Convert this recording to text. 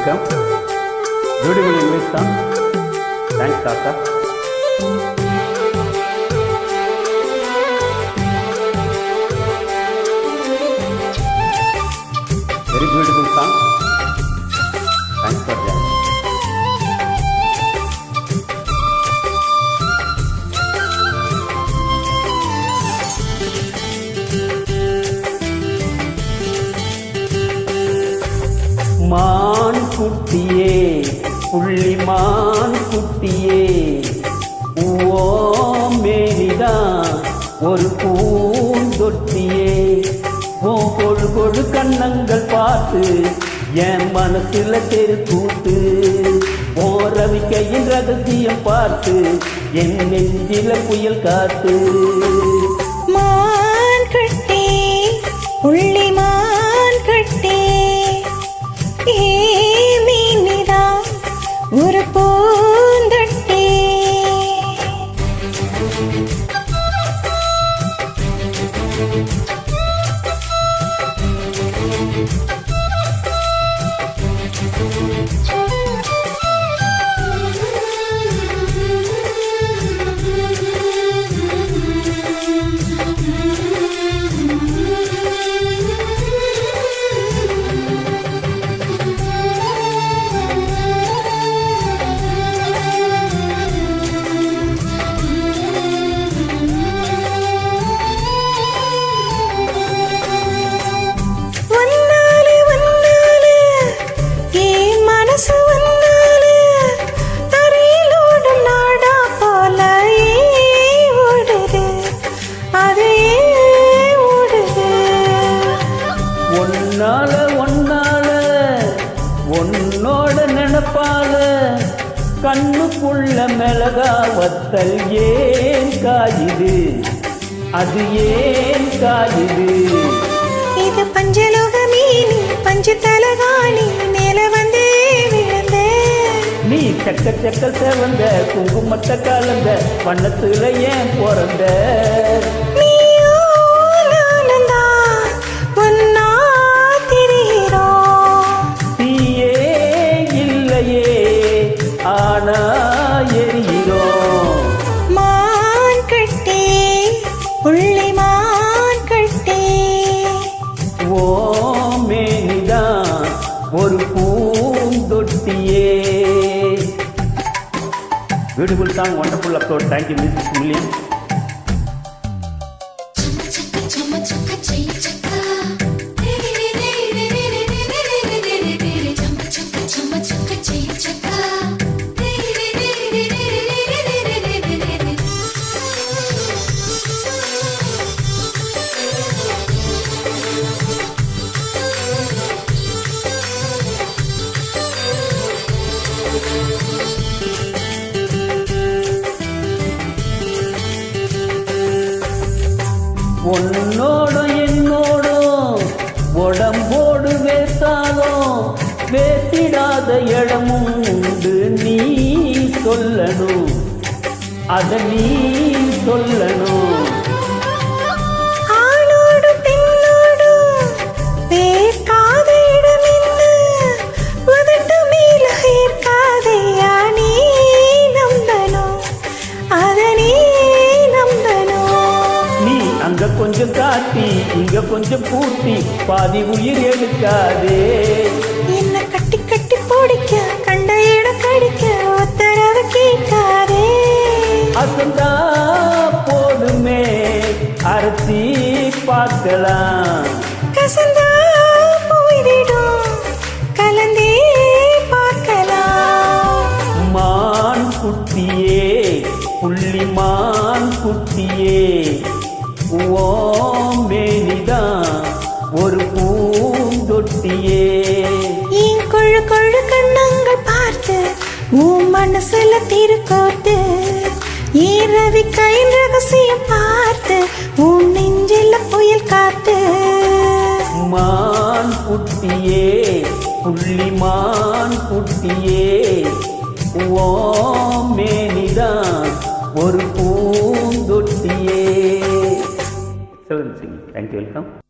welcome. Beautiful English song. Thanks, Tata. Very beautiful song. Thanks for that. மான் குட்டியே புள்ளிமான் குட்டியே ஓ மேனிதான் ஒரு பூந்தொட்டியே ஓ கொழு கொழு கண்ணங்கள் பார்த்து என் மனசுல தெரு கூத்து ஓ ரவிக்கையின் ரகசியம் பார்த்து என் நெஞ்சில புயல் காத்து மான் கட்டி புள்ளிமான் கட்டி ஒரு பூந்தொட்டி உன்னோட நினைப்பால கண்ணுக்குள்ள மிளகா வத்தல் ஏன் காயுது அது ஏன் காயுது இது பஞ்சலோக மீனி பஞ்சு தலகாணி மேல வந்து விழுந்த நீ சக்க சக்க செவந்த குங்குமத்தை கலந்த வண்ணத்துல ஏன் பிறந்த ஆனா எரிகிறோம் மான் கட்டி புள்ளிமான் கட்டி ஓ மேனிதான் ஒரு பூந்தொட்டியே. Beautiful song, wonderful upload. Thank you, Mrs. William. உன்னோடும் என்னோடும் உடம்போடு வேத்தாலும் வேத்திடாத இடமும் உண்டு நீ சொல்லணும் அத நீ சொல்லணும் அங்க கொஞ்சம் காட்டி இங்க கொஞ்சம் பூட்டி பாதி உயிர் எடுக்காதே என்ன கட்டி கட்டி போடிக்க கண்ட இடம் கடிக்க உத்தரவு கேட்காதே அசந்தா போடுமே அரைச்சி பார்க்கலாம் கசந்தா போய்விடும் கலந்தே பார்க்கலாம் மான் குட்டியே புள்ளிமான் குட்டியே ஓ மேனிதான் ஒரு பூந்தொட்டியே என் கொழு கொழு கண்ணங்கள் பார்த்து உன் மனசுல திருக்கோத்து ஏன் ரவிக்கையின் ரகசியம் பார்த்து உன் நெஞ்சில புயல் காத்து மான் குட்டியே புள்ளிமான் குட்டியே ஓ மேனிதான் ஒரு பூந்தொட்டியே. Excellent singing. Thank you. Welcome.